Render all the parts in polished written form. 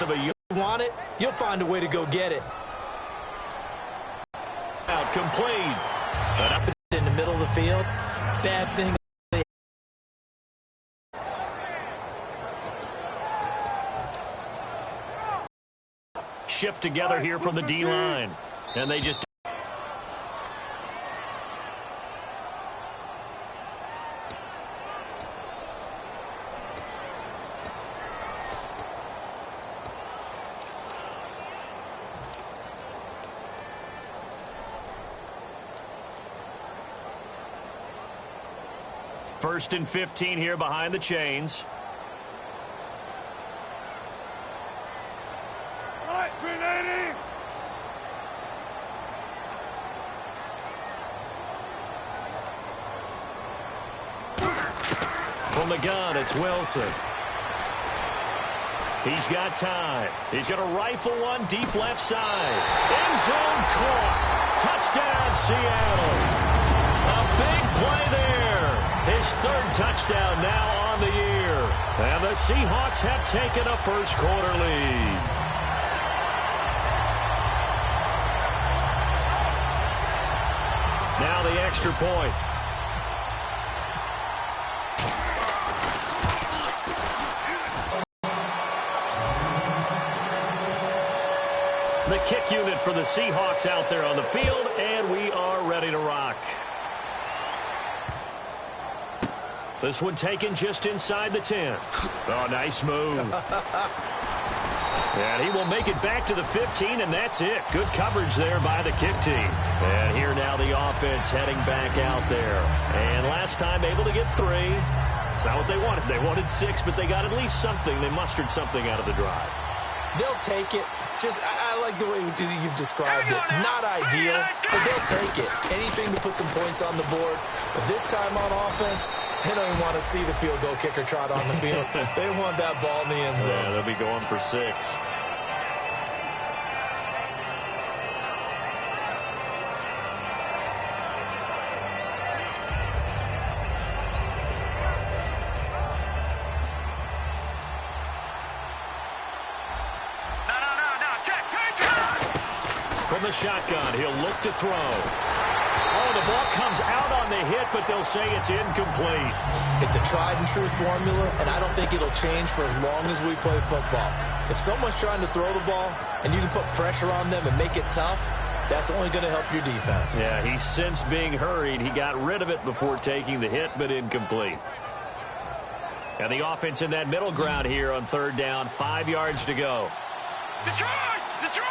You want it, you'll find a way to go get it. Out complete. But up in the middle of the field, bad thing. Shift together here from the D-line. And they just... First and 15 here behind the chains. From the gun, it's Wilson. He's got time. He's going to rifle one deep left side. End zone caught. Touchdown, Seattle. A big play there. His third touchdown now on the year. And the Seahawks have taken a first-quarter lead. Now the extra point. The kick unit for the Seahawks out there on the field, and we are ready to rock. This one taken just inside the 10. Oh, nice move. And he will make it back to the 15, and that's it. Good coverage there by the kick team. And here now the offense heading back out there. And last time able to get 3. It's not what they wanted. They wanted 6, but they got at least something. They mustered something out of the drive. They'll take it. I like the way you've described it. Not ideal, but they'll take it. Anything to put some points on the board. But this time on offense, they don't even want to see the field goal kicker trot on the field. They want that ball in the end zone. Yeah, they'll be going for 6. From the shotgun, he'll look to throw. Oh, the ball comes out on the hit, but they'll say it's incomplete. It's a tried-and-true formula, and I don't think it'll change for as long as we play football. If someone's trying to throw the ball, and you can put pressure on them and make it tough, that's only going to help your defense. Yeah, he's since being hurried. He got rid of it before taking the hit, but incomplete. And the offense in that middle ground here on third down, 5 yards to go. Detroit! Detroit!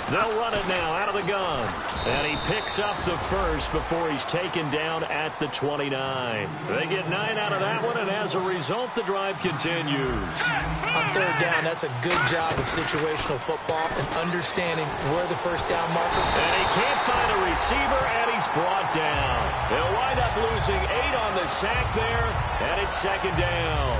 They'll run it now out of the gun. And he picks up the first before he's taken down at the 29. They get 9 out of that one, and as a result, the drive continues. On third down, that's a good job of situational football and understanding where the first down marker. And he can't find a receiver, and he's brought down. They'll wind up losing 8 on the sack there, and it's second down.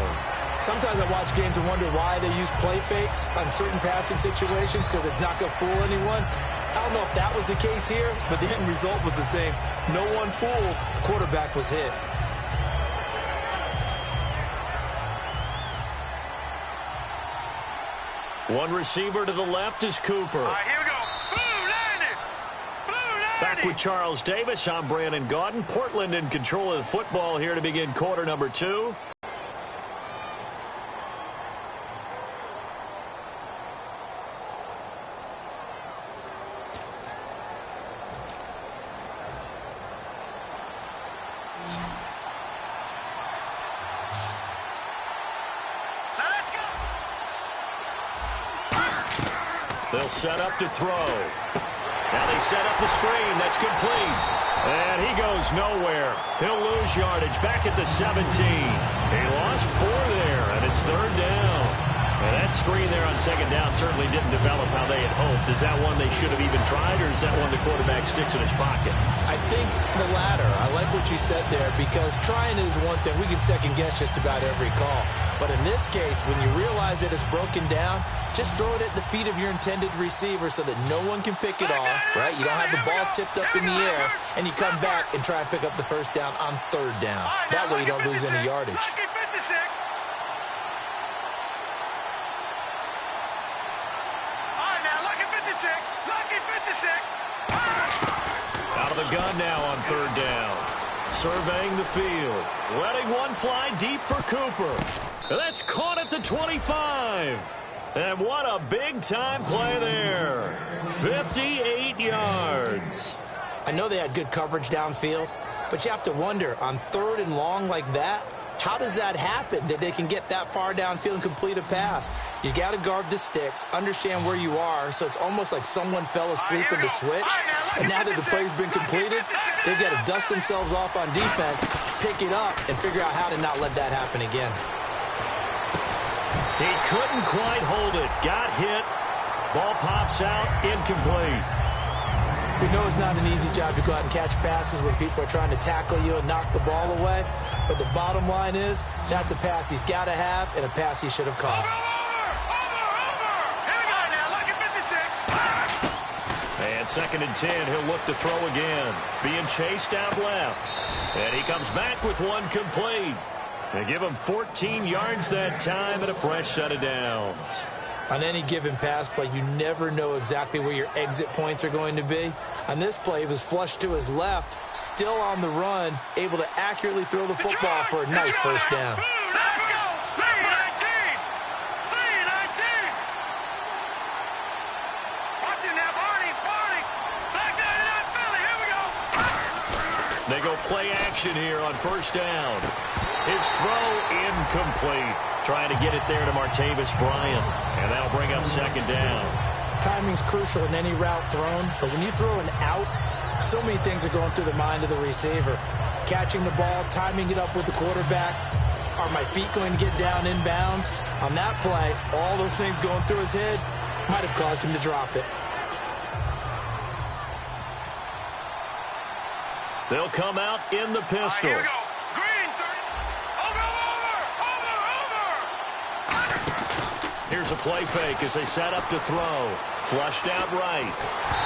Sometimes I watch games and wonder why they use play fakes on certain passing situations because it's not going to fool anyone. I don't know if that was the case here, but the end result was the same. No one fooled. The quarterback was hit. One receiver to the left is Cooper. All right, here we go. Blue landed. Blue landed. Back with Charles Davis. I'm Brandon Gaudin. Portland in control of the football here to begin quarter number 2. They'll set up to throw. Now they set up the screen. That's complete. And he goes nowhere. He'll lose yardage back at the 17. He lost 4 there, and it's third down. And that screen there on second down certainly didn't develop how they had hoped. Is that one they should have even tried, or is that one the quarterback sticks in his pocket? I think the latter. I like what you said there, because trying is one thing. We can second-guess just about every call. But in this case, when you realize that it's broken down, just throw it at the feet of your intended receiver so that no one can pick it off, right? You don't have the ball tipped up in the air, and you come back and try and pick up the first down on third down. That way you don't lose any yardage. Out of the gun now on third down. Surveying the field. Letting one fly deep for Cooper. That's caught at the 25. And what a big-time play there. 58 yards. I know they had good coverage downfield, but you have to wonder, on third and long like that, how does that happen that they can get that far downfield and complete a pass? You got to guard the sticks, understand where you are, so it's almost like someone fell asleep in the switch. And now that the play's been completed, they've got to dust themselves off on defense, pick it up, and figure out how to not let that happen again. He couldn't quite hold it. Got hit. Ball pops out. Incomplete. We know it's not an easy job to go out and catch passes when people are trying to tackle you and knock the ball away. But the bottom line is, that's a pass he's got to have and a pass he should have caught. And second and 10, he'll look to throw again. Being chased out left. And he comes back with one complete. They give him 14 yards that time and a fresh set of downs. On any given pass play, you never know exactly where your exit points are going to be. On this play, he was flushed to his left, still on the run, able to accurately throw the football for a nice first down. Let's go! 319! 319! Watch it now, Barney! Black 99 Philly, here we go! They go play action here on first down. His throw incomplete. Trying to get it there to Martavis Bryant. And that'll bring up second down. Timing's crucial in any route thrown, but when you throw an out, so many things are going through the mind of the receiver. Catching the ball, timing it up with the quarterback. Are my feet going to get down in bounds? On that play, all those things going through his head might have caused him to drop it. They'll come out in the pistol. Here we go. Green 30. Over. Here's a play fake as they set up to throw. Flushed out right.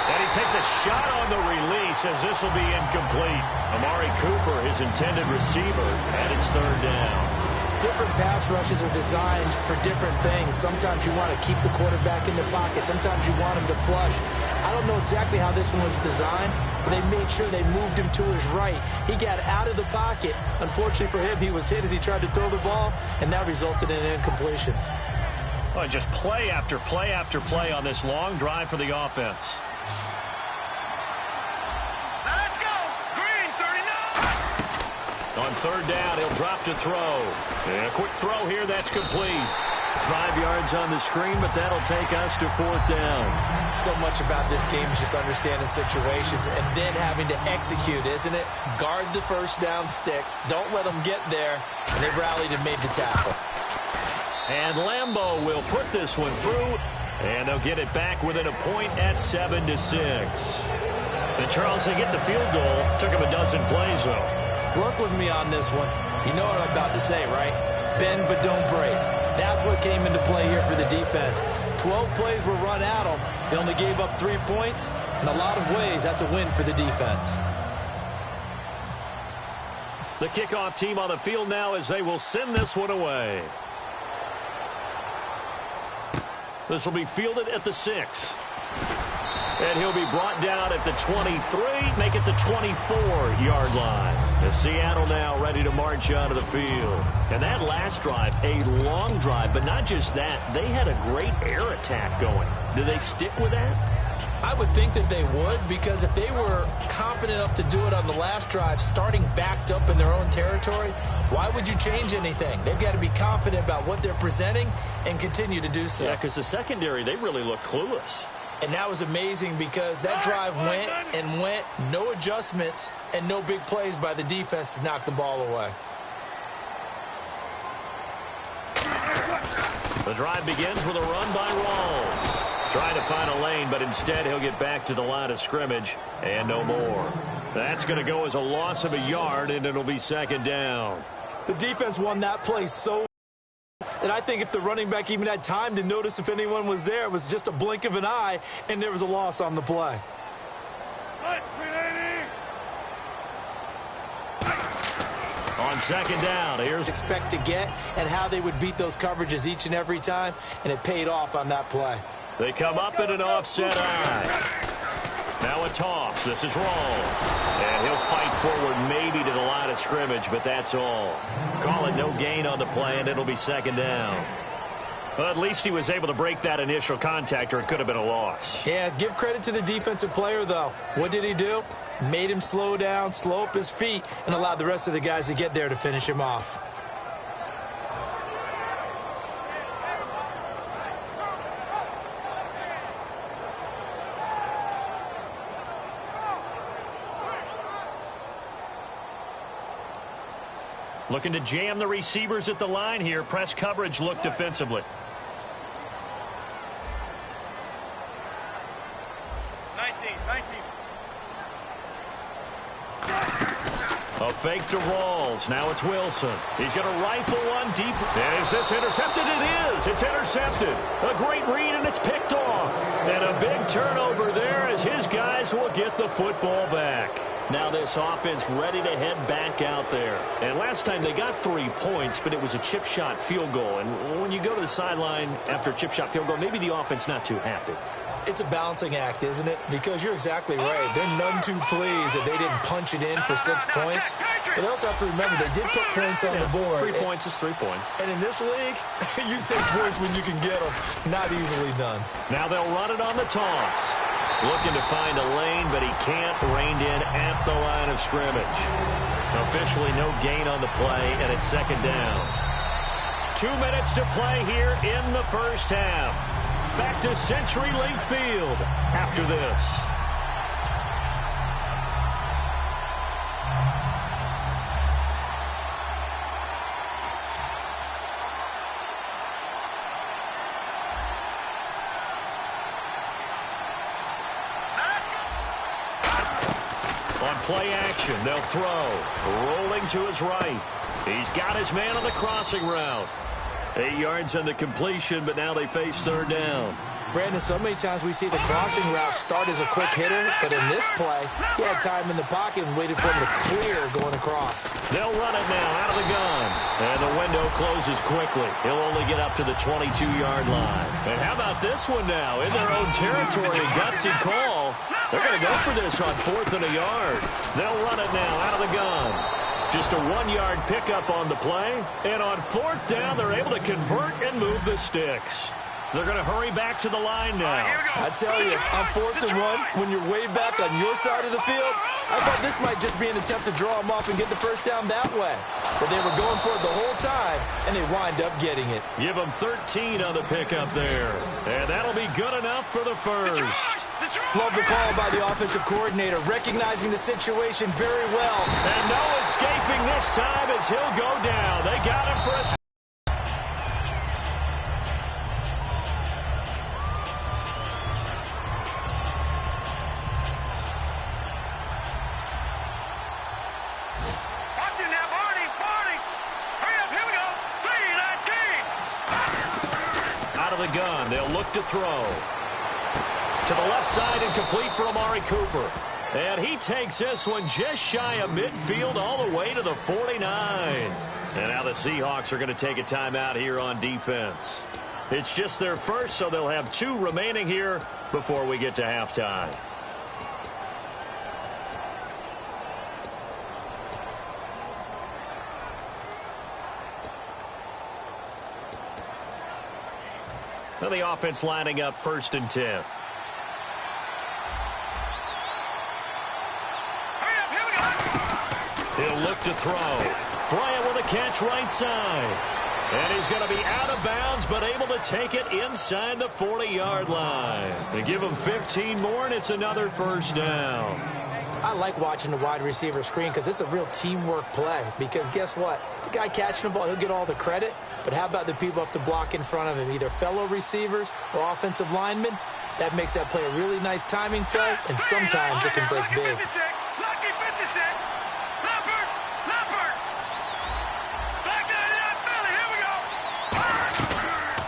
And he takes a shot on the release as this will be incomplete. Amari Cooper, his intended receiver, and it's third down. Different pass rushes are designed for different things. Sometimes you want to keep the quarterback in the pocket. Sometimes you want him to flush. I don't know exactly how this one was designed, but they made sure they moved him to his right. He got out of the pocket. Unfortunately for him, he was hit as he tried to throw the ball, and that resulted in an incompletion. Well, just play after play after play on this long drive for the offense. Let's go. Green 39. On third down, he'll drop to throw. And a quick throw here, that's complete. 5 yards on the screen, but that'll take us to fourth down. So much about this game is just understanding situations and then having to execute, isn't it? Guard the first down sticks. Don't let them get there. And they rallied and made the tackle. And Lambeau will put this one through, and they'll get it back within a point at 7-6. And Charles, they get the field goal. Took him a dozen plays, though. Work with me on this one. You know what I'm about to say, right? Bend but don't break. That's what came into play here for the defense. 12 plays were run at them. They only gave up 3 points. In a lot of ways, that's a win for the defense. The kickoff team on the field now as they will send this one away. This will be fielded at the 6. And he'll be brought down at the 23, make it the 24-yard line. As Seattle now ready to march onto the field. And that last drive, a long drive, but not just that. They had a great air attack going. Do they stick with that? I would think that they would, because if they were confident enough to do it on the last drive, starting backed up in their own territory, why would you change anything? They've got to be confident about what they're presenting and continue to do so. Yeah, because the secondary, they really look clueless. And that was amazing because that drive went and went, no adjustments and no big plays by the defense to knock the ball away. The drive begins with a run by Rawls. Trying to find a lane, but instead he'll get back to the line of scrimmage and no more. That's going to go as a loss of a yard, and it'll be second down. The defense won that play so that I think if the running back even had time to notice if anyone was there, it was just a blink of an eye, and there was a loss on the play. On second down, here's expect to get and how they would beat those coverages each and every time, and it paid off on that play. They come up in an offset eye. Now a toss. This is Rawls. And he'll fight forward maybe to the line of scrimmage, but that's all. Call it no gain on the play, and it'll be second down. Well, at least he was able to break that initial contact, or it could have been a loss. Yeah, give credit to the defensive player, though. What did he do? Made him slow down, slow up his feet, and allowed the rest of the guys to get there to finish him off. Looking to jam the receivers at the line here. Press coverage look defensively. 19. A fake to Rawls. Now it's Wilson. He's going to rifle one deep. And is this intercepted? It is. It's intercepted. A great read, and it's picked off. And a big turnover there as his guys will get the football back. Now this offense ready to head back out there. And last time they got 3 points, but it was a chip shot field goal. And when you go to the sideline after a chip shot field goal, maybe the offense not too happy. It's a balancing act, isn't it? Because you're exactly right. They're none too pleased that they didn't punch it in for 6 points. But they also have to remember they did put points on the board. 3 points is 3 points. And in this league, you take points when you can get them. Not easily done. Now they'll run it on the toss. Looking to find a lane, but he can't. Reined in at the line of scrimmage. Officially no gain on the play, and it's second down. 2 minutes to play here in the first half. Back to CenturyLink Field after this. On play action, they'll throw. Rolling to his right. He's got his man on the crossing route. 8 yards on the completion, but now they face third down. Brandon, so many times we see the crossing route start as a quick hitter, but in this play, he had time in the pocket and waited for him to clear going across. They'll run it now out of the gun. And the window closes quickly. He'll only get up to the 22-yard line. And how about this one now? In their own territory, a gutsy call. They're going to go for this on 4th and a yard. They'll run it now out of the gun. Just a 1-yard pickup on the play. And on 4th down, they're able to convert and move the sticks. They're going to hurry back to the line now. I tell you, on 4th and 1, when you're way back on your side of the field, I thought this might just be an attempt to draw them off and get the first down that way. But they were going for it the whole time, and they wind up getting it. Give them 13 on the pickup there. And that'll be good enough for the first. Love the call by the offensive coordinator, recognizing the situation very well. And no escaping this time as he'll go down. They got him for a... Out of the gun, they'll look to throw. To the left side and complete for Amari Cooper. And he takes this one just shy of midfield all the way to the 49. And now the Seahawks are going to take a timeout here on defense. It's just their first, so they'll have 2 remaining here before we get to halftime. Now the offense lining up 1st and 10. He'll look to throw. Bryant with a catch right side. And he's going to be out of bounds, but able to take it inside the 40-yard line. They give him 15 more, and it's another first down. I like watching the wide receiver screen because it's a real teamwork play. Because guess what? The guy catching the ball, he'll get all the credit. But how about the people up to block in front of him, either fellow receivers or offensive linemen? That makes that play a really nice timing play, and sometimes it can break big. Lucky 56. Leopard. Leopard. Back to the Philly. Here we go.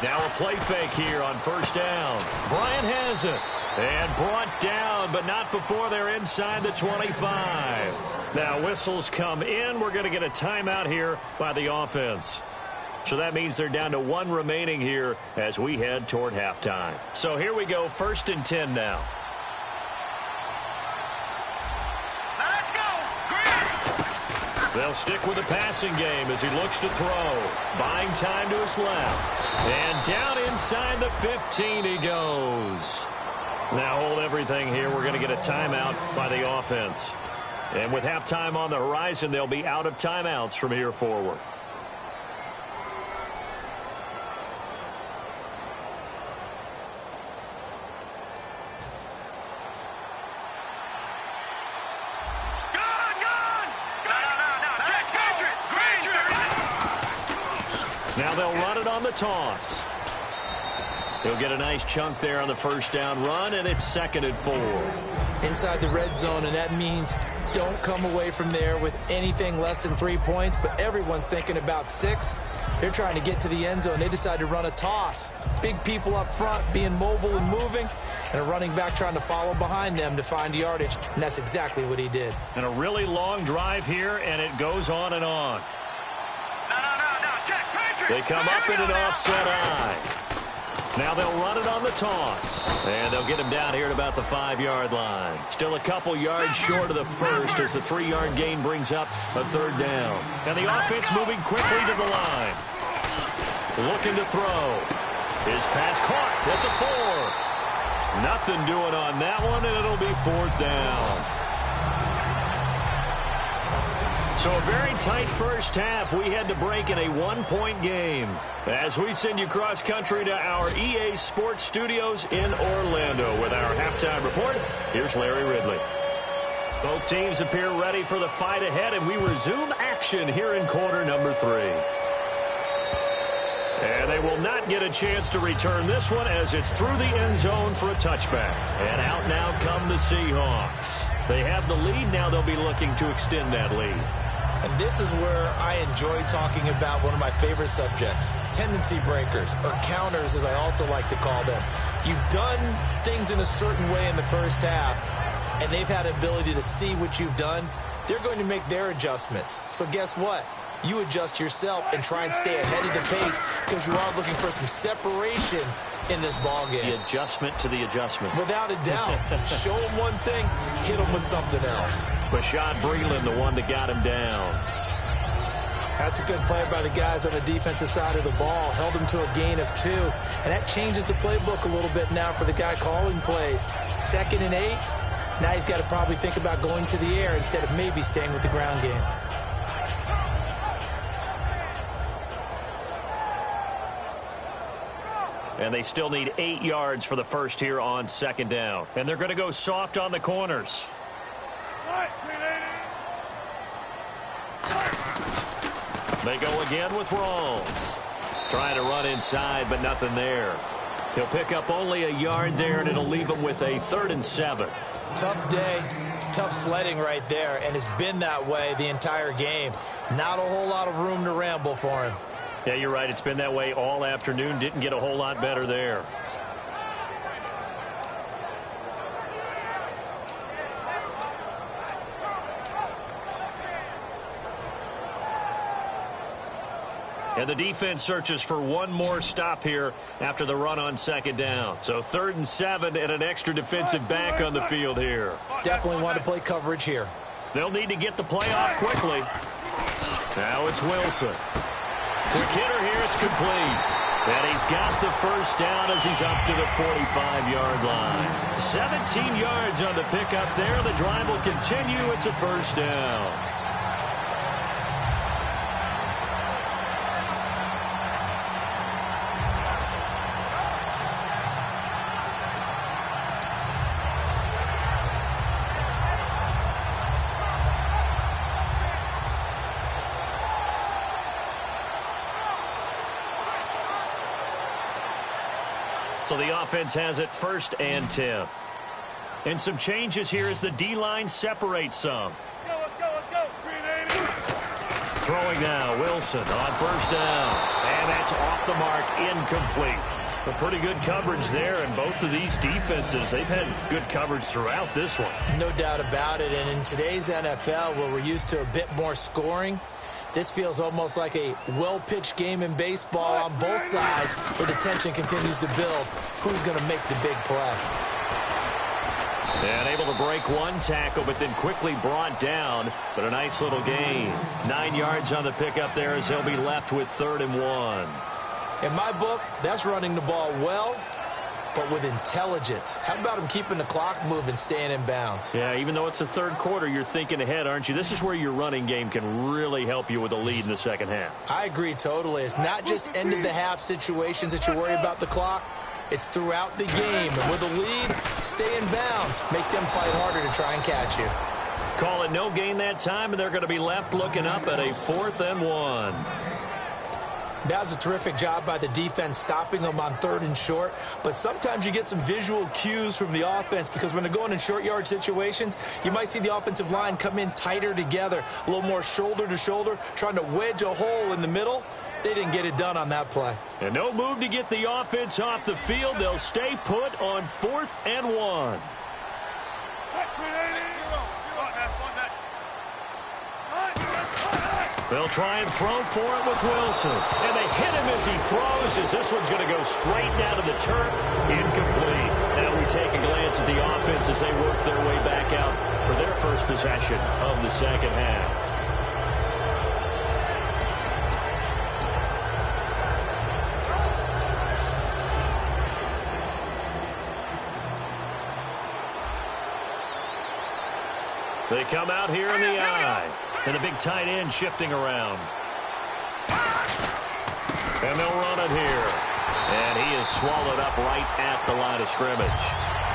Now a play fake here on first down. Bryant has it. And brought down, but not before they're inside the 25. Now whistles come in. We're going to get a timeout here by the offense. So that means they're down to 1 remaining here as we head toward halftime. So here we go, 1st and 10 now. Let's go. Green. They'll stick with the passing game as he looks to throw. Buying time to his left. And down inside the 15 he goes. Now hold everything here. We're going to get a timeout by the offense. And with halftime on the horizon, they'll be out of timeouts from here forward. Now they'll run it on the toss. He'll get a nice chunk there on the first down run, and it's 2nd and 4. Inside the red zone, and that means don't come away from there with anything less than 3 points, but everyone's thinking about 6. They're trying to get to the end zone. They decide to run a toss. Big people up front being mobile and moving, and a running back trying to follow behind them to find yardage, and that's exactly what he did. And a really long drive here, and it goes on and on. No. Check. Patrick. They come up in an offset eye. Now they'll run it on the toss. And they'll get him down here at about the 5-yard line. Still a couple yards short of the first as the 3-yard gain brings up a 3rd down. And the offense moving quickly to the line. Looking to throw. His pass caught at the 4. Nothing doing on that one, and it'll be 4th down. So a very tight first half. We had to break in a 1-point game. As we send you cross-country to our EA Sports Studios in Orlando with our halftime report, here's Larry Ridley. Both teams appear ready for the fight ahead, and we resume action here in quarter number 3. And they will not get a chance to return this one as it's through the end zone for a touchback. And out now come the Seahawks. They have the lead. Now they'll be looking to extend that lead. And this is where I enjoy talking about one of my favorite subjects, tendency breakers, or counters as I also like to call them. You've done things in a certain way in the first half, and they've had the ability to see what you've done. They're going to make their adjustments. So guess what? You adjust yourself and try and stay ahead of the pace because you are looking for some separation in this ball game. The adjustment to the adjustment. Without a doubt. Show them one thing, hit them with something else. Bashad Breeland, the one that got him down. That's a good play by the guys on the defensive side of the ball. Held him to a gain of 2. And that changes the playbook a little bit now for the guy calling plays. 2nd and 8. Now he's got to probably think about going to the air instead of maybe staying with the ground game. And they still need 8 yards for the first here on 2nd down. And they're going to go soft on the corners. They go again with Rawls. Trying to run inside, but nothing there. He'll pick up only a yard there, and it'll leave him with a 3rd and 7. Tough day, tough sledding right there, and it's been that way the entire game. Not a whole lot of room to ramble for him. Yeah, you're right. It's been that way all afternoon. Didn't get a whole lot better there. And the defense searches for one more stop here after the run on 2nd down. So 3rd and 7 and an extra defensive back on the field here. Definitely want to play coverage here. They'll need to get the play off quickly. Now it's Wilson. Quick hitter here, it's complete. And he's got the first down as he's up to the 45-yard line. 17 yards on the pickup there. The drive will continue. It's a 1st down. So the offense has it 1st and 10. And some changes here as the D-line separates some. Let's go. Throwing now, Wilson on 1st down. And that's off the mark, incomplete. But pretty good coverage there, and both of these defenses, they've had good coverage throughout this one. No doubt about it, and in today's NFL, where we're used to a bit more scoring, this feels almost like a well-pitched game in baseball on both sides, where the tension continues to build. Who's going to make the big play? And able to break one tackle, but then quickly brought down. But a nice little gain. 9 yards on the pickup there as they'll be left with 3rd and 1. In my book, that's running the ball well, but with intelligence. How about him keeping the clock moving, staying in bounds? Yeah, even though it's the 3rd quarter, you're thinking ahead, aren't you? This is where your running game can really help you with a lead in the 2nd half. I agree totally. It's not just end-of-the-half situations that you worry about the clock. It's throughout the game. And with a lead, stay in bounds. Make them fight harder to try and catch you. Call it no gain that time, and they're going to be left looking up at a 4th and 1. That was a terrific job by the defense stopping them on 3rd and short. But sometimes you get some visual cues from the offense because when they're going in short yard situations, you might see the offensive line come in tighter together, a little more shoulder to shoulder, trying to wedge a hole in the middle. They didn't get it done on that play. And no move to get the offense off the field. They'll stay put on 4th and 1. They'll try and throw for it with Wilson. And they hit him as he throws, as this one's going to go straight down to the turf. Incomplete. Now we take a glance at the offense as they work their way back out for their first possession of the 2nd half. They come out here in the eye. And the big tight end shifting around. And they'll run it here. And he is swallowed up right at the line of scrimmage.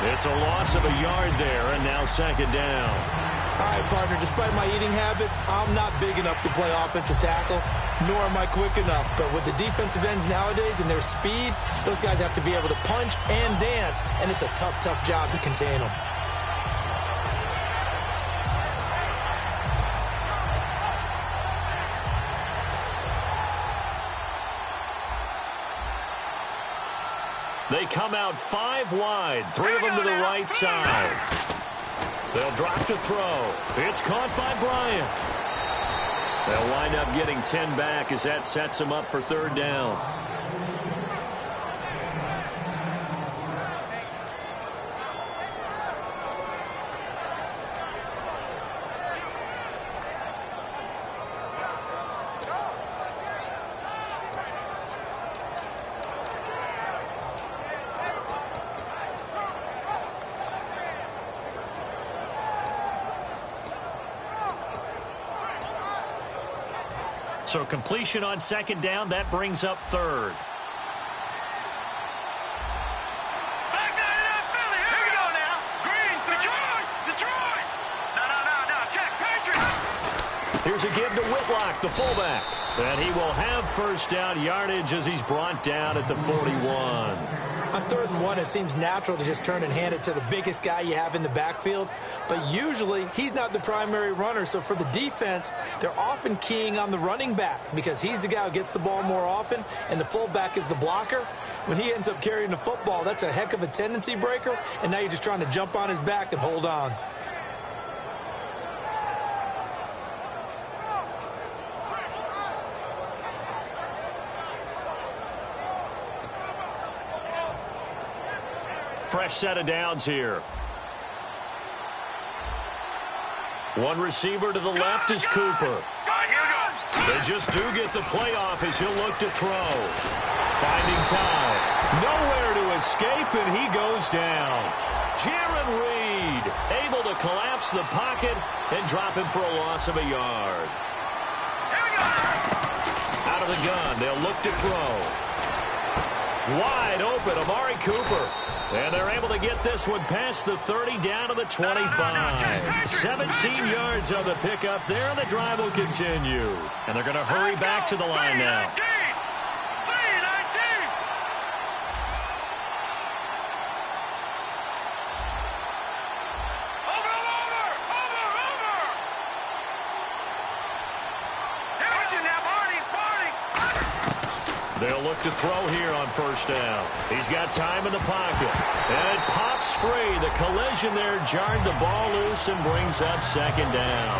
It's a loss of a yard there, and now 2nd down. All right, partner, despite my eating habits, I'm not big enough to play offensive tackle, nor am I quick enough. But with the defensive ends nowadays and their speed, those guys have to be able to punch and dance, and it's a tough, tough job to contain them. They come out 5 wide, 3 of them to the right side. They'll drop to throw. It's caught by Bryant. They'll wind up getting 10 back as that sets them up for 3rd down. So completion on 2nd down, that brings up 3rd. Back down in Philly. Here we go now. Green, Detroit. No. Check, Patriots. Here's a give to Whitlock, the fullback. And he will have 1st down yardage as he's brought down at the 41. On 3rd and 1, it seems natural to just turn and hand it to the biggest guy you have in the backfield. But usually, he's not the primary runner. So for the defense, they're often keying on the running back because he's the guy who gets the ball more often, and the fullback is the blocker. When he ends up carrying the football, that's a heck of a tendency breaker, and now you're just trying to jump on his back and hold on. Fresh set of downs here. One receiver to the left is Cooper. They just do get the playoff as he'll look to throw. Finding time. Nowhere to escape, and he goes down. Jaron Reed able to collapse the pocket and drop him for a loss of a yard. Out of the gun, they'll look to throw. Wide open, Amari Cooper. And they're able to get this one past the 30 down to the 25. 17 yards on the pickup there, and the drive will continue. And they're going to hurry back to the line now. They'll look to throw here on first down. He's got time in the pocket. And it pops free. The collision there jarred the ball loose and brings up second down.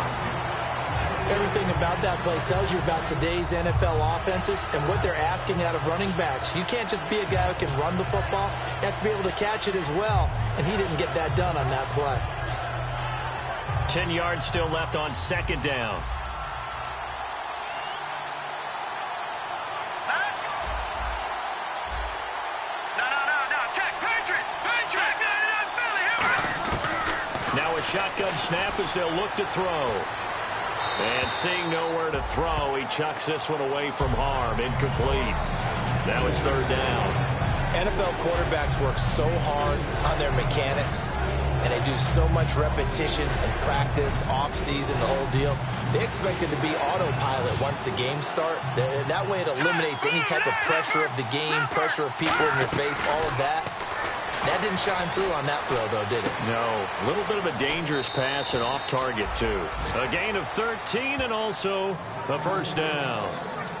Everything about that play tells you about today's NFL offenses and what they're asking out of running backs. You can't just be a guy who can run the football. You have to be able to catch it as well, and he didn't get that done on that play. 10 yards still left on second down. Now a shotgun snap as they'll look to throw. And seeing nowhere to throw, he chucks this one away from harm. Incomplete. Now it's third down. NFL quarterbacks work so hard on their mechanics, and they do so much repetition and practice, off-season, the whole deal. They expect it to be autopilot once the games start. That way it eliminates any type of pressure of the game, pressure of people in your face, all of that. That didn't shine through on that throw, though, did it? No. A little bit of a dangerous pass and off target, too. A gain of 13 and also a first down.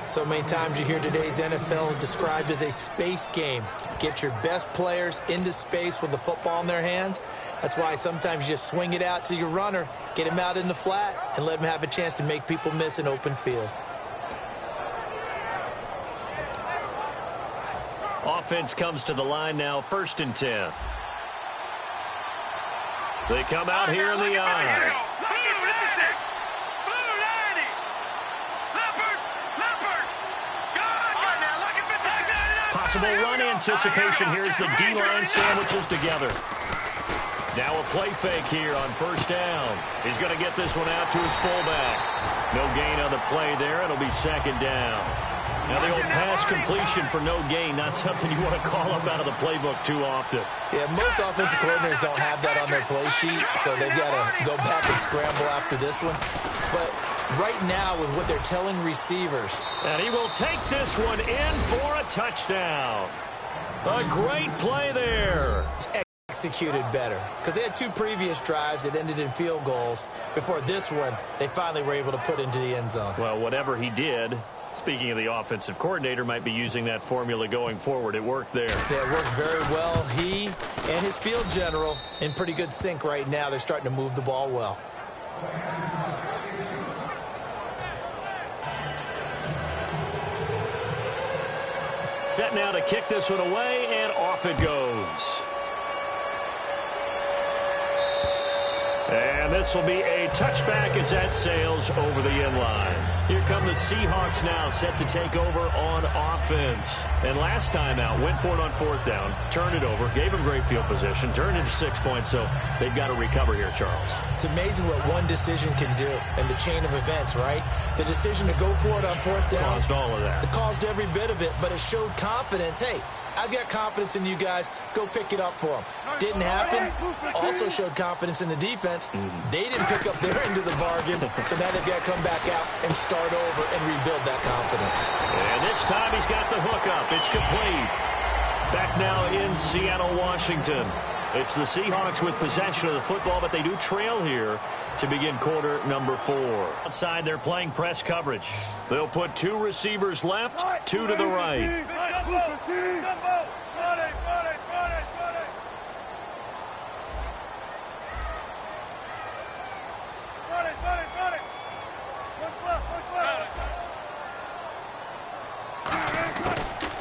So many times you hear today's NFL described as a space game. Get your best players into space with the football in their hands. That's why sometimes you just swing it out to your runner, get him out in the flat, and let him have a chance to make people miss an open field. Offense comes to the line now, 1st and 10. They come out here in the eye. Possible run anticipation. Here's the D-line sandwiches together. Now a play fake here on first down. He's going to get this one out to his fullback. No gain on the play there. It'll be second down. Now the old pass completion for no gain, not something you want to call up out of the playbook too often. Yeah, most offensive coordinators don't have that on their play sheet, so they've got to go back and scramble after this one. But right now with what they're telling receivers. And he will take this one in for a touchdown. A great play there. Executed better because they had 2 previous drives that ended in field goals. Before this one, they finally were able to put into the end zone. Well, whatever he did, speaking of the offensive coordinator, might be using that formula going forward. It worked there. Yeah, it worked very well. He and his field general in pretty good sync right now. They're starting to move the ball well. Set now to kick this one away, and off it goes. And this will be a touchback as that sails over the end line. Here come the Seahawks now, set to take over on offense. And last time out, went for it on 4th down, turned it over, gave him great field position, turned into 6 points, so they've got to recover here, Charles. It's amazing what one decision can do in the chain of events, right? The decision to go for it on 4th down. Caused all of that. It caused every bit of it, but it showed confidence. Hey, I've got confidence in you guys. Go pick it up for them. Didn't happen. Also showed confidence in the defense. They didn't pick up their end of the bargain, so now they've got to come back out and start over and rebuild that confidence. And this time he's got the hook up. It's complete. Back now in Seattle, Washington. It's the Seahawks with possession of the football, but they do trail here to begin quarter number 4. Outside, they're playing press coverage. They'll put 2 receivers left, 2 to the right.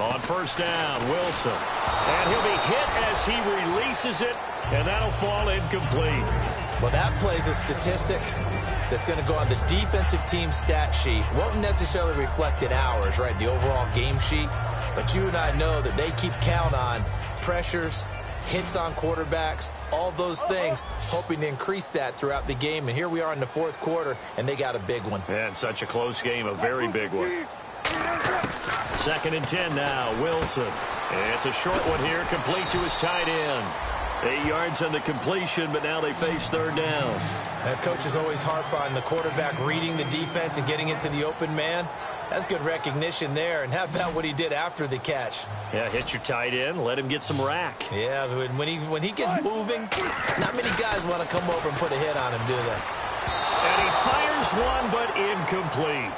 On first down, Wilson. And he'll be hit as he releases it, and that'll fall incomplete. Well, that plays a statistic that's going to go on the defensive team stat sheet. Won't necessarily reflect in ours, right, the overall game sheet. But you and I know that they keep count on pressures, hits on quarterbacks, all those things, hoping to increase that throughout the game. And here we are in the 4th quarter, and they got a big one. And such a close game, a very big one. 2nd and 10 now, Wilson. And it's a short one here, complete to his tight end. 8 yards on the completion, but now they face 3rd down. Coaches always harp on the quarterback reading the defense and getting into the open man. That's good recognition there. And how about what he did after the catch? Yeah, hit your tight end, let him get some rack. Yeah, when he gets moving, not many guys want to come over and put a hit on him, do they? And he fires one, but incomplete.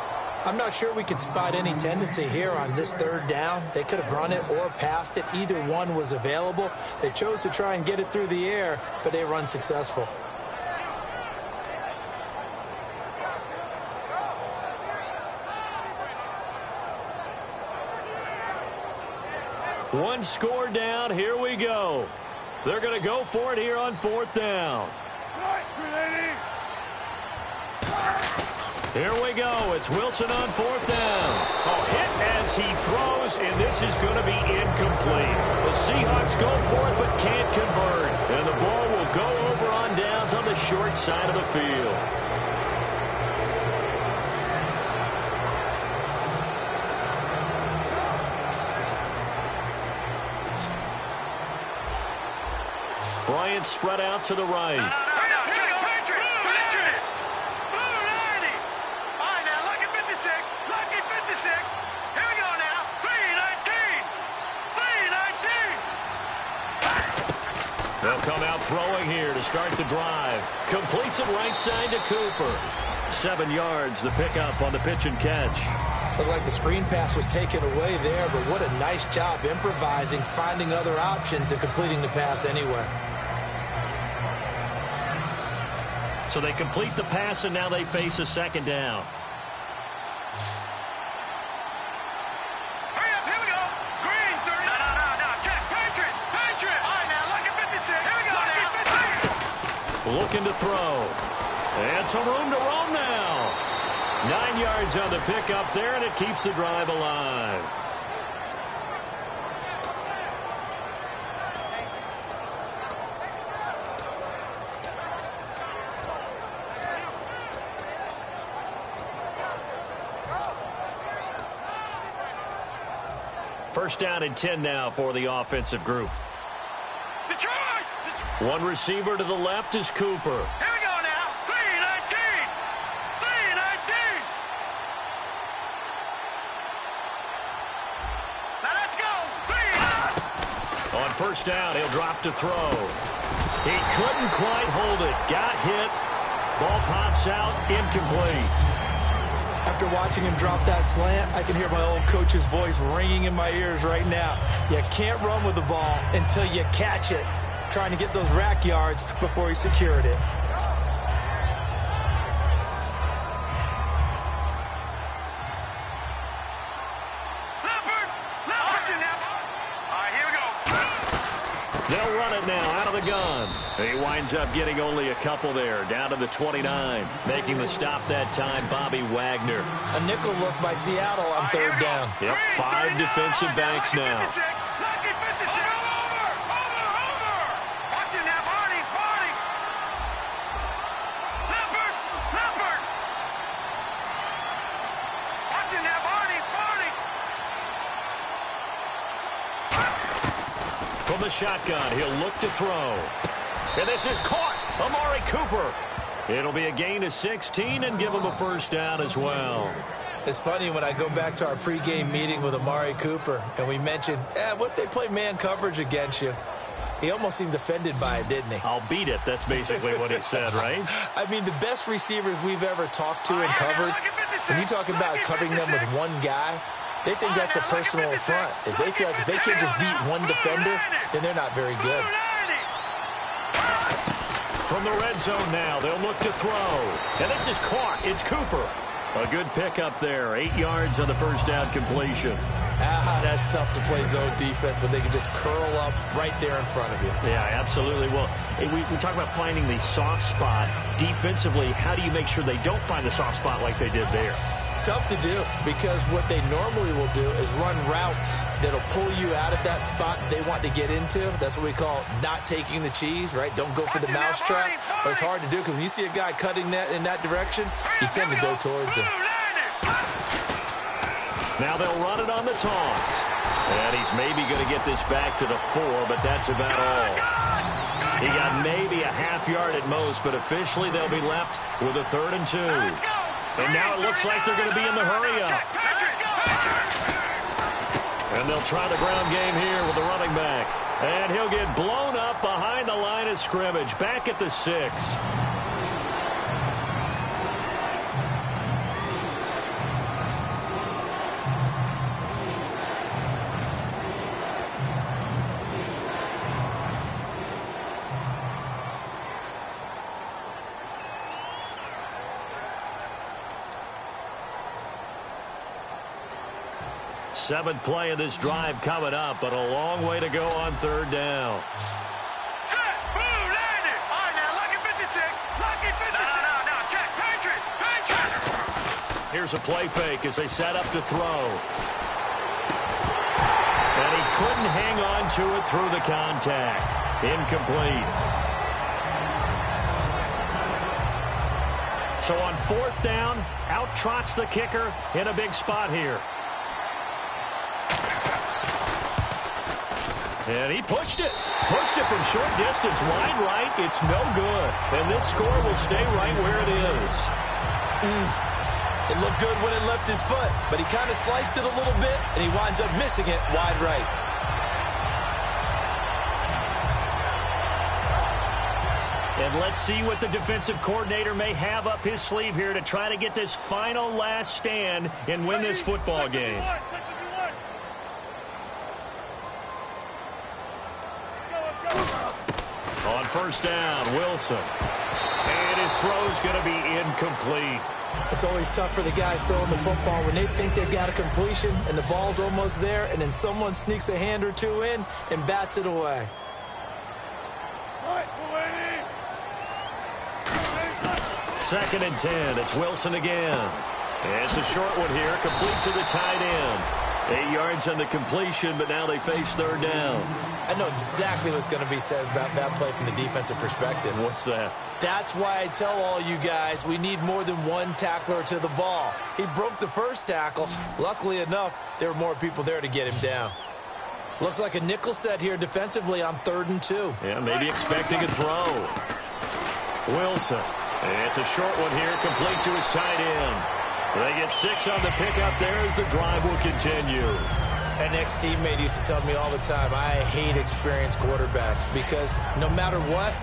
I'm not sure we could spot any tendency here on this third down. They could have run it or passed it. Either one was available. They chose to try and get it through the air, but they were unsuccessful. One score down. Here we go. They're going to go for it here on fourth down. Here we go. It's Wilson on fourth down. A hit as he throws, and this is going to be incomplete. The Seahawks go for it but can't convert. And the ball will go over on downs on the short side of the field. Bryant spread out to the right. They'll come out throwing here to start the drive. Completes it right side to Cooper. 7 yards, the pickup on the pitch and catch. Looked like the screen pass was taken away there, but what a nice job improvising, finding other options, and completing the pass anyway. So they complete the pass, and now they face a second down. Hurry up, here we go. Green, 30. No. Check. Patriot. All right, now, lucky 56. Here we go now. Looking to throw. And some room to roam now. 9 yards on the pickup there, and it keeps the drive alive. First down and 10 now for the offensive group. Detroit! One receiver to the left is Cooper. Here we go now. 3-19. Now let's go. On first down, he'll drop to throw. He couldn't quite hold it. Got hit. Ball pops out. Incomplete. After watching him drop that slant, I can hear my old coach's voice ringing in my ears right now. You can't run with the ball until you catch it. Trying to get those rack yards before he secured it. They'll run it now out of the gun. He winds up getting only a couple there, down to the 29. Making the stop that time, Bobby Wagner. A nickel look by Seattle on third down. Yep, 5 defensive backs now. From the shotgun, he'll look to throw. And this is caught. Amari Cooper. It'll be a gain of 16 and give him a first down as well. It's funny when I go back to our pregame meeting with Amari Cooper and we mentioned, what if they play man coverage against you? He almost seemed offended by it, didn't he? I'll beat it. That's basically what he said, right? I mean, the best receivers we've ever talked to and covered, when you talk about covering them with one guy, they think that's a personal affront. If they feel like if they can't just beat one defender, then they're not very good. From the red zone now, they'll look to throw. And this is caught. It's Cooper. A good pickup there. 8 yards on the first down completion. That's tough to play zone defense when they can just curl up right there in front of you. Yeah, absolutely. Well, we talk about finding the soft spot. Defensively, how do you make sure they don't find the soft spot like they did there? Tough to do, because what they normally will do is run routes that'll pull you out of that spot they want to get into. That's what we call not taking the cheese, right? Don't go for the mousetrap. But it's hard to do because when you see a guy cutting that in that direction, you tend to go towards him. Now they'll run it on the toss. And he's maybe going to get this back to the 4, but that's about all. He got maybe a half yard at most, but officially they'll be left with a 3rd and 2. And now it looks like they're going to be in the hurry-up. And they'll try the ground game here with the running back. And he'll get blown up behind the line of scrimmage, back at the 6. Seventh play of this drive coming up, but a long way to go on third down. Set, boom, landed. All right, now, lucky 56. Lucky 56. No, check. Patriot. Here's a play fake as they set up to throw. And he couldn't hang on to it through the contact. Incomplete. So on fourth down, out trots the kicker in a big spot here. And he pushed it. Pushed it from short distance, wide right. It's no good. And this score will stay right where it is. It looked good when it left his foot, but he kind of sliced it a little bit, and he winds up missing it wide right. And let's see what the defensive coordinator may have up his sleeve here to try to get this final last stand and win this football game. On first down, Wilson. And his throw's going to be incomplete. It's always tough for the guys throwing the football when they think they've got a completion and the ball's almost there, and then someone sneaks a hand or two in and bats it away. Second and 10. It's Wilson again. It's a short one here, complete to the tight end. 8 yards on the completion, but now they face third down. I know exactly what's going to be said about that play from the defensive perspective. What's that? That's why I tell all you guys we need more than one tackler to the ball. He broke the first tackle. Luckily enough, there were more people there to get him down. Looks like a nickel set here defensively on 3rd and 2. Yeah, maybe expecting a throw. Wilson. It's a short one here, complete to his tight end. They get 6 on the pickup there as the drive will continue. An ex-teammate used to tell me all the time, I hate experienced quarterbacks because no matter what,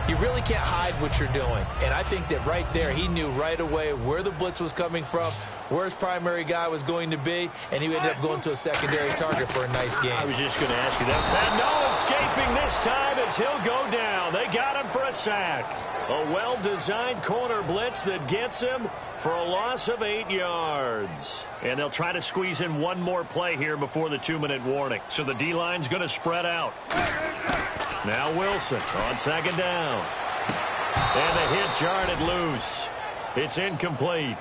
you really can't hide what you're doing. And I think that right there, he knew right away where the blitz was coming from, where his primary guy was going to be, and he ended up going to a secondary target for a nice game. I was just going to ask you that. And no escaping this time as he'll go down. They got him for a sack. A well-designed corner blitz that gets him for a loss of 8 yards. And they'll try to squeeze in one more play here before the 2-minute warning. So the D-line's going to spread out. Now Wilson on second down. And the hit jarred it loose. It's incomplete.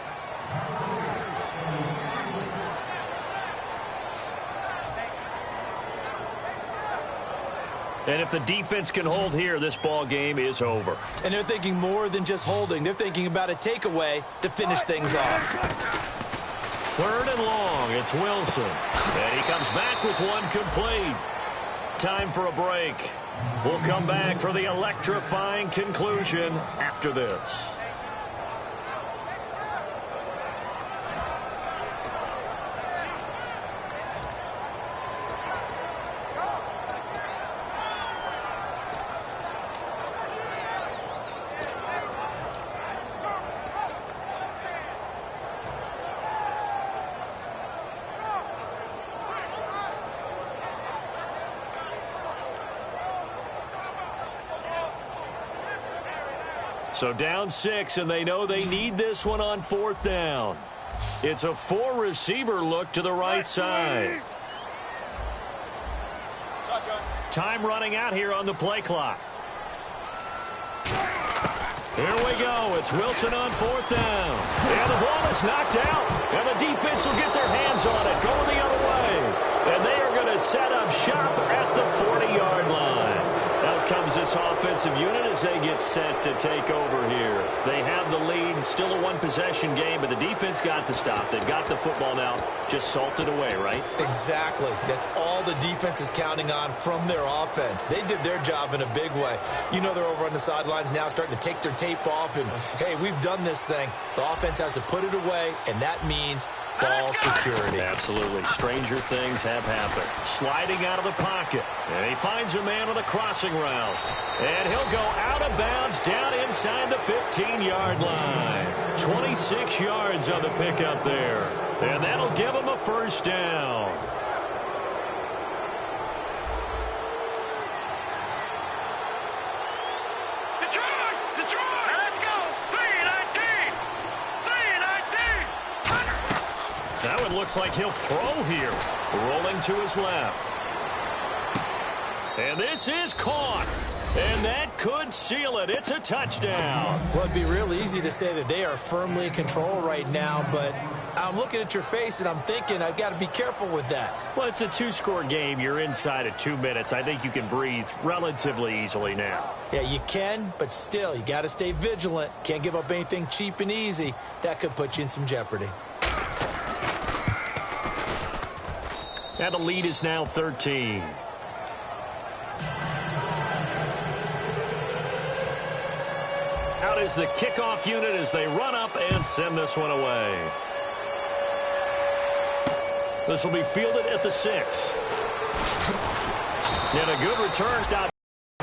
And if the defense can hold here, this ball game is over. And they're thinking more than just holding. They're thinking about a takeaway to finish things off. 3rd and long. It's Wilson. And he comes back with one complete. Time for a break. We'll come back for the electrifying conclusion after this. So down 6, and they know they need this one on 4th down. It's a 4-receiver look to the right side. Time running out here on the play clock. Here we go. It's Wilson on 4th down. And the ball is knocked out. And the defense will get their hands on it, going the other way. And they are going to set up shop at the 40-yard line. Out comes this offensive unit as they get set to take over here. They have the lead, still a one-possession game, but the defense got to stop. They've got the football now, just salted away, right? Exactly. That's all the defense is counting on from their offense. They did their job in a big way. You know they're over on the sidelines now starting to take their tape off, and, hey, we've done this thing. The offense has to put it away, and that means ball security. Absolutely. Stranger things have happened. Sliding out of the pocket. And he finds a man on a crossing route. And he'll go out of bounds down inside the 15-yard line. 26 yards on the pickup there. And that'll give him a first down. Detroit! Let's go! 3-19! 3-19! That would looks like he'll throw here. Rolling to his left. And this is caught. And that could seal it. It's a touchdown. Well, it'd be real easy to say that they are firmly in control right now, but I'm looking at your face and I'm thinking I've got to be careful with that. Well, it's a two-score game. You're inside of 2 minutes. I think you can breathe relatively easily now. Yeah, you can, but still, you got to stay vigilant. Can't give up anything cheap and easy. That could put you in some jeopardy. And the lead is now 13. Out is the kickoff unit as they run up and send this one away. This will be fielded at the 6. And a good return stop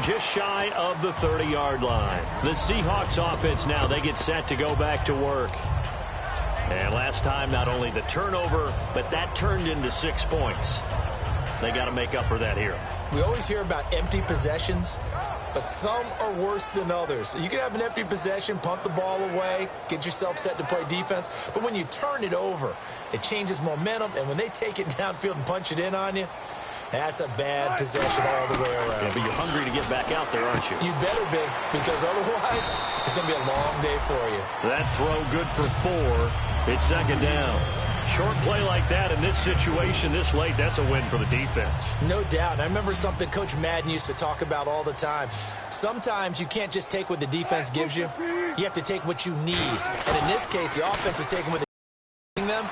just shy of the 30-yard line. The Seahawks offense now, they get set to go back to work. And last time, not only the turnover, but that turned into 6 points. They got to make up for that here. We always hear about empty possessions, but some are worse than others. You can have an empty possession, punt the ball away, get yourself set to play defense, but when you turn it over, it changes momentum, and when they take it downfield and punch it in on you, that's a bad possession all the way around. Yeah, but you're hungry to get back out there, aren't you? You better be, because otherwise, it's going to be a long day for you. That throw good for 4. It's second down. Short play like that in this situation this late, that's a win for the defense. No doubt. I remember something Coach Madden used to talk about all the time. Sometimes you can't just take what the defense gives you. You have to take what you need. And in this case, the offense is taking what they're them,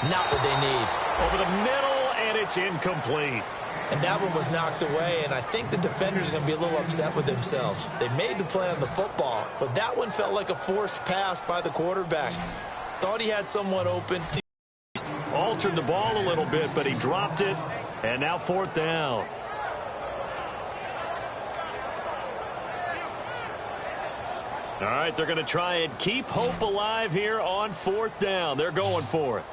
not what they need. Over the middle, and it's incomplete. And that one was knocked away, and I think the defenders are going to be a little upset with themselves. They made the play on the football, but that one felt like a forced pass by the quarterback. Thought he had someone open. Altered the ball a little bit, but he dropped it, and now 4th down. All right, they're going to try and keep hope alive here on 4th down. They're going for it.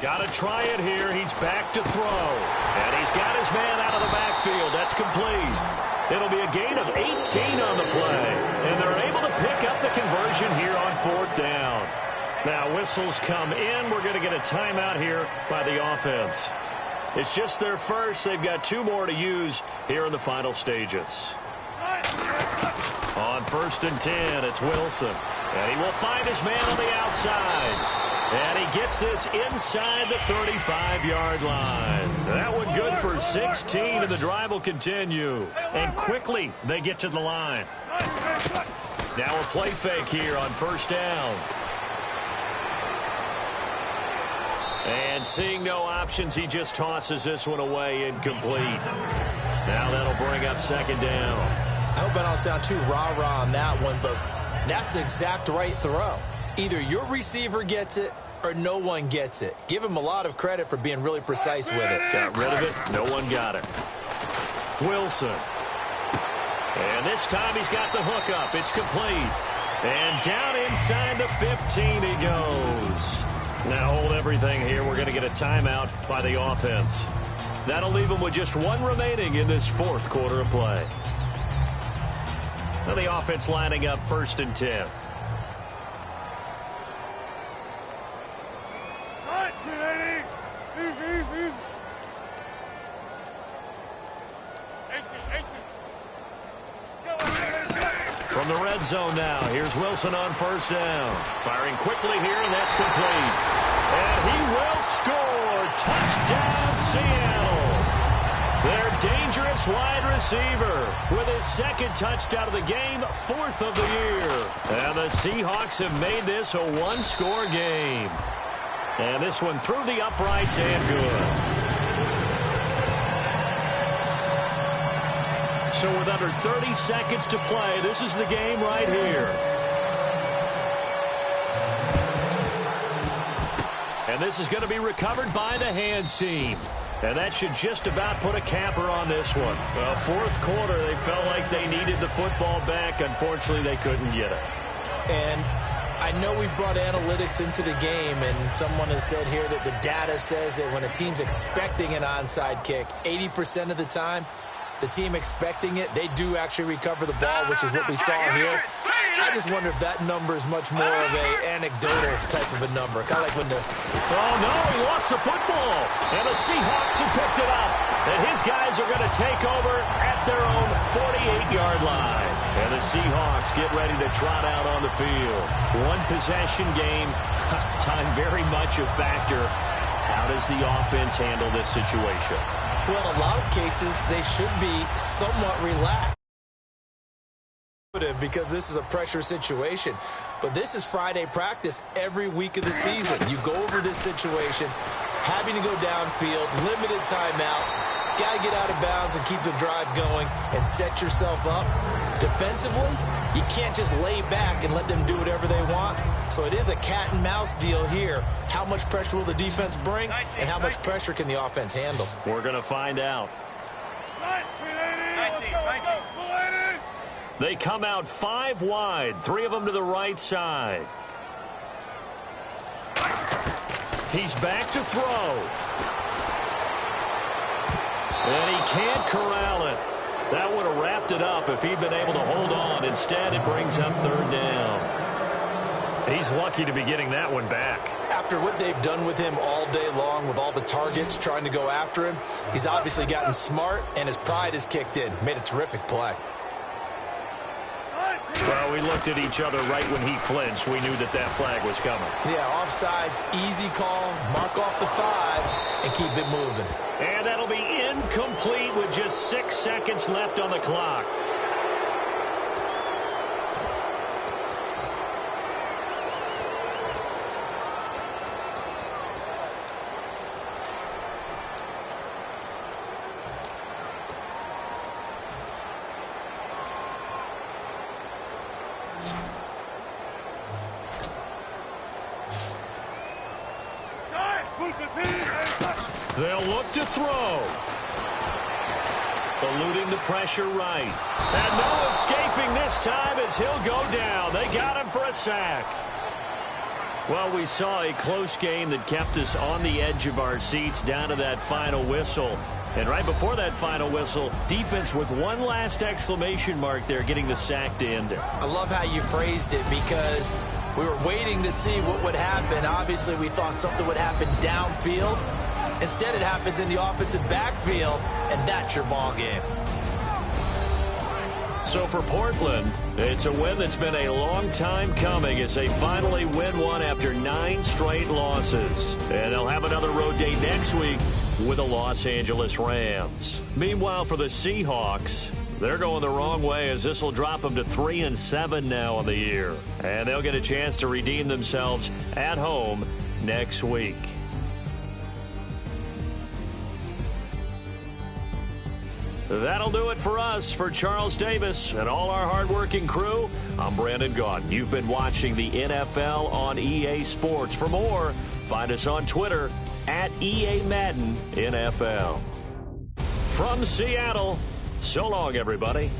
Got to try it here. He's back to throw. And he's got his man out of the backfield. That's complete. It'll be a gain of 18 on the play. And they're able to pick up the conversion here on 4th down. Now, whistles come in. We're going to get a timeout here by the offense. It's just their first. They've got 2 more to use here in the final stages. On 1st and 10, it's Wilson. And he will find his man on the outside. And he gets this inside the 35-yard line. That one good for 16, and the drive will continue. And quickly, they get to the line. Now a play fake here on 1st down. And seeing no options, he just tosses this one away, incomplete. Now that'll bring up 2nd down. I hope I don't sound too rah-rah on that one, but that's the exact right throw. Either your receiver gets it or no one gets it. Give him a lot of credit for being really precise with it. Got rid of it. No one got it. Wilson. And this time he's got the hook up. It's complete. And down inside the 15 he goes. Now hold everything here. We're going to get a timeout by the offense. That'll leave them with just 1 remaining in this 4th quarter of play. Now the offense lining up 1st and 10. From the red zone now, here's Wilson on 1st down. Firing quickly here, and that's complete. And he will score. Touchdown, Seattle. Their dangerous wide receiver with his 2nd touchdown of the game, 4th of the year. And the Seahawks have made this a 1-score game. And this one through the uprights and good. So with under 30 seconds to play, this is the game right here. And this is going to be recovered by the hands team. And that should just about put a capper on this one. Well, 4th quarter, they felt like they needed the football back. Unfortunately, they couldn't get it. And I know we've brought analytics into the game, and someone has said here that the data says that when a team's expecting an onside kick, 80% of the time, the team expecting it, they do actually recover the ball, which is what we saw here. I just wonder if that number is much more of a anecdotal type of a number. Kind of like when the... Oh, no, he lost the football. And the Seahawks have picked it up. And his guys are going to take over at their own 48-yard line. And the Seahawks get ready to trot out on the field. One possession game. Time very much a factor. How does the offense handle this situation? Well, in a lot of cases, they should be somewhat relaxed, because this is a pressure situation. But this is Friday practice every week of the season. You go over this situation, having to go downfield, limited timeouts, got to get out of bounds and keep the drive going and set yourself up. Defensively, you can't just lay back and let them do whatever they want. So it is a cat and mouse deal here. How much pressure will the defense bring, and how much pressure can the offense handle? We're going to find out. They come out 5 wide, 3 of them to the right side. He's back to throw. And he can't corral it. That would have wrapped it up if he'd been able to hold on. Instead, it brings up 3rd down. He's lucky to be getting that one back. After what they've done with him all day long, with all the targets trying to go after him, he's obviously gotten smart, and his pride has kicked in. Made a terrific play. Well, we looked at each other right when he flinched. We knew that flag was coming. Yeah, offsides, easy call, mark off the 5, and keep it moving. And that'll be incomplete with just 6 seconds left on the clock. They'll look to throw. Eluding the pressure right. And no escaping this time as he'll go down. They got him for a sack. Well, we saw a close game that kept us on the edge of our seats down to that final whistle. And right before that final whistle, defense with one last exclamation mark there, getting the sack to end it. I love how you phrased it, because we were waiting to see what would happen. Obviously, we thought something would happen downfield. Instead, it happens in the offensive backfield, and that's your ball game. So for Portland, it's a win that's been a long time coming as they finally win one after 9 straight losses. And they'll have another road date next week with the Los Angeles Rams. Meanwhile, for the Seahawks, they're going the wrong way, as this will drop them to 3-7 now on the year. And they'll get a chance to redeem themselves at home next week. That'll do it for us. For Charles Davis and all our hardworking crew, I'm Brandon Gaudin. You've been watching the NFL on EA Sports. For more, find us on Twitter at EA Madden NFL. From Seattle, so long, everybody.